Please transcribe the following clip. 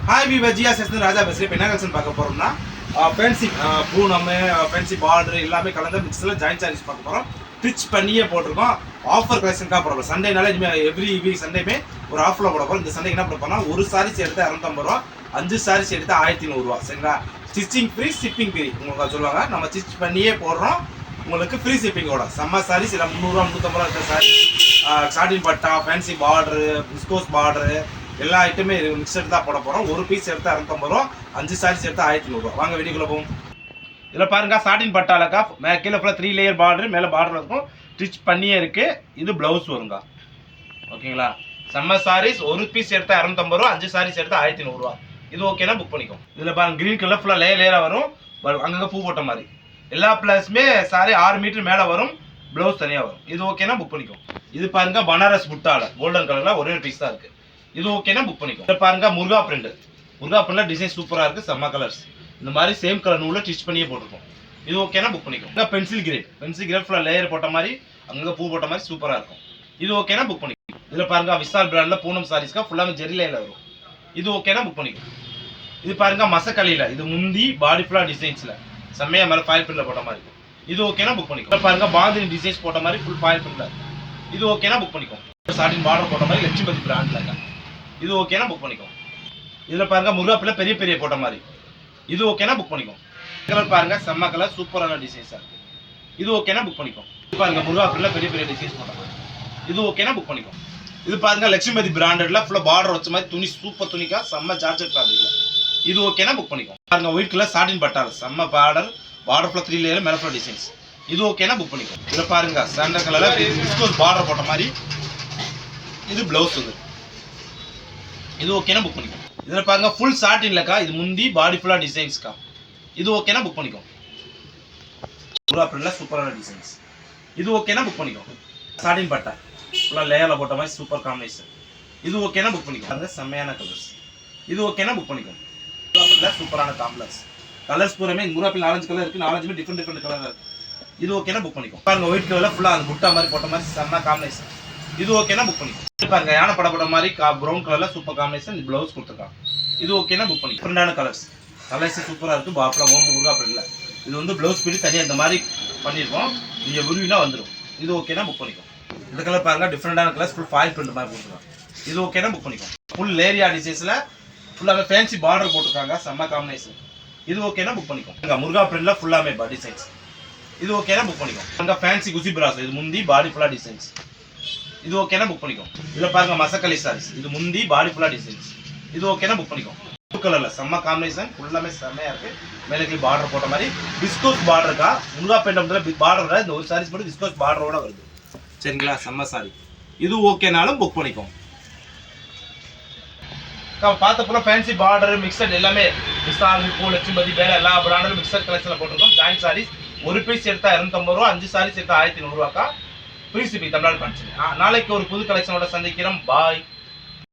Hi we Wajiya செஸ்டன் ராஜா பேசுகிறேன். இப்போ என்ன கலெக்ஷன் பார்க்க போகிறோம்னா ஃபேன்சி பூனம் ஃபேன்சி பார்டர் எல்லாமே கலந்து மிக்ஸில் ஜாயின்ட் சாரீஸ் பார்க்க போகிறோம். ஸ்டிச் பண்ணியே போட்டிருக்கோம். ஆஃபர் கலெக்ஷனுக்காக போட போகிறோம். சண்டேனால எவ்ரி வீக் சண்டேமே ஒரு ஆஃபரில் போட போகிறோம். இந்த சண்டே என்ன பண்ண போகிறோம்னா ஒரு சாரீஸ் எடுத்து 250 ரூபா, 5 சாரீஸ் எடுத்து 1100 ரூபா. சரிங்களா? ஸ்டிச்சிங் ஃப்ரீ, ஷிப்பிங் ஃப்ரீ உங்களுக்கு சொல்லுவாங்க. நம்ம ஸ்டிச் பண்ணியே போடுறோம், உங்களுக்கு ஃப்ரீ ஷிப்பிங்கோட. செம்ம சாரீஸ் இல்லை 300 ரூபா 350 ரூபா இருக்கிற சாரீ, சாட்டின் பட்டா, ஃபேன்சி பார்டரு, விஸ்கோஸ் பார்டரு எல்லா ஐட்டமே மிக்ஸ் எடுத்து தான் போட போகிறோம். ஒரு பீஸ் எடுத்து 250 ரூபா, 5 சாரீஸ் எடுத்து 1100 ரூபா. வாங்க வீடியோக்குள்ள போவோம். இதில் பாருங்க சாட்டின் பட்டாலக்கா கீழே ஃபுல்லாக 3 லேயர் பார்டர், மேலே பார்டர் இருக்கும், ஸ்டிச் பண்ணியே இருக்கு. இது பிளவுஸ் வருங்க. ஓகேங்களா? செம்ம சாரீஸ். ஒரு பீஸ் எடுத்து 250 ரூபா, 5 சாரீஸ் எடுத்து 1100 ரூபா. இது ஓகேனா புக் பண்ணிக்கும். இதில் பாருங்க கிரீன் கலர் ஃபுல்லாக லேயராக வரும், அங்கங்கே பூ போட்ட மாதிரி எல்லா பிளஸுமே சாரி 6 மீட்டர் மேலே வரும், பிளவுஸ் தனியாக வரும். இது ஓகேனா புக் பண்ணிக்கும். இது பாருங்க பனாரஸ் புட்டால கோல்டன் கலர்ல ஒரே பீஸ் தான் இருக்கு. இது ஓகேனா புக் பண்ணிக்கும். இதை பாருங்க முருகா பிரிண்ட்ல டிசைன் சூப்பராக இருக்கு, செம்ம கலர்ஸ். இந்த மாதிரி சேம் கலர் நூலில் ஸ்டிச் பண்ணியே போட்டிருக்கோம். இது ஓகேனா புக் பண்ணிக்கும். பென்சில் கிரேட் ஃபுல்லாக லேயர் போட்ட மாதிரி, அங்கே பூ போட்ட மாதிரி சூப்பராக இருக்கும். இது ஓகேனா புக் பண்ணிக்கும். இதில் பாருங்க விசால் பிராண்டில் பூனம் சாரீஸ்க்கா ஃபுல்லாக ஜெரி லைனில் வரும். இது ஓகேனா புக் பண்ணிக்கும். இது பாருங்க மசக்கலியில், இது முந்தி பாடி ஃபுல்லாக டிசைன்ஸில் செம்மையாக மேலே ஃபாயில் பிரிண்டில் போட்ட மாதிரி. இது ஓகேனா புக் பண்ணிக்கும். பாருங்க பாந்தினி டிசைன்ஸ் போட்ட மாதிரி ஃபுல் ஃபாயில் பிரிண்டில். இது ஓகேனா புக் பண்ணிக்கும். சாட்டின் பார்டர் போட்ட மாதிரி லட்சுமதி பிராண்டில். இது ஓகேனா புக் பண்ணிக்கும். இதில் பாருங்க முருகாப்பில் பெரிய போட்ட மாதிரி. இது ஓகேனா புக் பண்ணிக்கும். கலர் பாருங்க செம்ம கலர், சூப்பரான டிசைன்ஸாக இருக்கு. இது ஓகேனா புக் பண்ணிக்கும். இது பாருங்க முருகாப்பில் பெரிய டிசைன்ஸ் போட்ட மாதிரி. இது ஓகேனா புக் பண்ணிக்கும். இது பாருங்க லட்சுமதி பிராண்டட்ல ஃபுல்லாக பார்டர் வச்ச மாதிரி துணி, சூப்பர் துணிக்கா செம்ம ஜார்ஜெட் ஃபேப்ரிக்ல. இது ஓகேனா புக் பண்ணிக்கும். பாருங்க ஒயிட் கலர் சாட்டின் பட்டால் செம்ம பார்டர் ஃபுல்லாக 3 லேயர் மேலே ஃபுல்லாக டிசைன்ஸ். இது ஓகேனா புக் பண்ணிக்கும். இதில் பாருங்க சாண்டல் கலர்ல விஸ்கோஸ் பார்டர் போட்ட மாதிரி. இது பிளவுஸ் வந்து. இது ஓகேனா புக் பண்ணிக்கும். இதில் பாருங்க ஃபுல் சாட்டின்லக்கா, இது முந்தி பாடி ஃபுல்லாக டிசைன்ஸ்க்கா. இது ஓகேனா புக் பண்ணிக்கும். சூப்பரான டிசைன்ஸ். இது ஓகேனா புக் பண்ணிக்கும். சாட்டின் பட்டா ஃபுல்லாக லேயரில் போட்ட மாதிரி சூப்பர் காம்பினேஷன். இது ஓகேனா புக் பண்ணிக்கும். அது செம்மையான கலர்ஸ். இது ஓகேனா புக் பண்ணிக்கும். சூப்பரான காம்ப்ளெக்ஸ் கலர்ஸ் பூரமே முருகாப்பில் 4 கலர் இருக்கு, 4 டிஃப்ரெண்ட் கலர் இருக்கு. இது ஓகேனா புக் பண்ணிக்கும். பாருங்க ஒயிட் கலர்ல ஃபுல்லாக அந்த முட்டா மாதிரி போட்ட மாதிரி செம்ம காம்பினேஷன். இது ஓகேனா புக் பண்ணிக்கும். பாருங்க யானை படப்பட மாதிரி ப்ரௌன் கலர்ல சூப்பர் காம்பினேஷன், பிளவுஸ் கொடுத்துருக்காங்க. இது ஓகேனா புக் பண்ணிக்கும். டிஃப்ரெண்டான கலர்ஸ் சூப்பராக இருக்கு. பாப்பில் முருகாப்பில் இது வந்து பிளவுஸ் பிடி தனியாக இந்த மாதிரி பண்ணியிருக்கோம். நீங்கள் விரும்பினா வந்துடும். இது ஓகேனா புக் பண்ணிக்கும். இந்த கலர் பாருங்க டிஃப்ரெண்டான கலர்ஸ், ஃபுல் ஃபாயில் பிரிண்ட் மாதிரி போட்டுருக்காங்க. இது ஓகேனா புக் பண்ணிக்கும். ஃபுல் லேரியா டிசைன்ஸ்ல ஃபுல்லாகவே ஃபேன்சி பார்டர் போட்டிருக்காங்க, செம்ம காம்பினேஷன். இது ஓகேனா புக் பண்ணிக்கும். முருகா பிரிண்ட்ல ஃபுல்லாமே டிசைன்ஸ். இது ஓகேனா புக் பண்ணிக்கும். அங்கே ஃபேன்சி குசி பிராஸ், இது முந்தி பாடி ஃபுல்லாக டிசைன்ஸ். இது ஓகேனா புக் பண்ணிக்கும். இதில் பாருங்க மசக்கலி சாரீஸ், இது முந்தி பாடி ஃபுல்லாக டிசைன்ஸ். இது ஓகேனா புக் பண்ணிக்கும். ப்ளூ கலர்ல செம்ம காம்பினேஷன், ஃபுல்லாமே செம்மையா இருக்கு. மேலே பார்டர் போட்ட மாதிரி விஸ்கோஸ் பார்டருக்கா முருகா பிரிண்ட் பார்டரோட இந்த ஒரு சாரீஸ் மட்டும் விஸ்கோஸ் பார்டரோட வருது. சரிங்களா? செம்ம சாரி. இது ஓகேனாலும் புக் பண்ணிக்கும். பார்த்தப்போ ஃபேன்சி பார்டர் மிக்சட் எல்லாமே விசால், பூ, லட்சுமதி வேற எல்லா பிராண்டும் மிக்சட் கலெக்ஷன்ல போட்டிருக்கோம். ஜாயின்ட் சாரீஸ் ஒரு பீஸ் எடுத்தா 250 ரூபா, 5 சாரீஸ் எடுத்தா 1100 ரூபாக்கா. ஃப்ரீ ஷிப்பிங் தமிழ்நாடு பண்ணிச்சு. நாளைக்கு ஒரு புது கலெக்ஷனோட சந்திக்கிறோம். பாய்.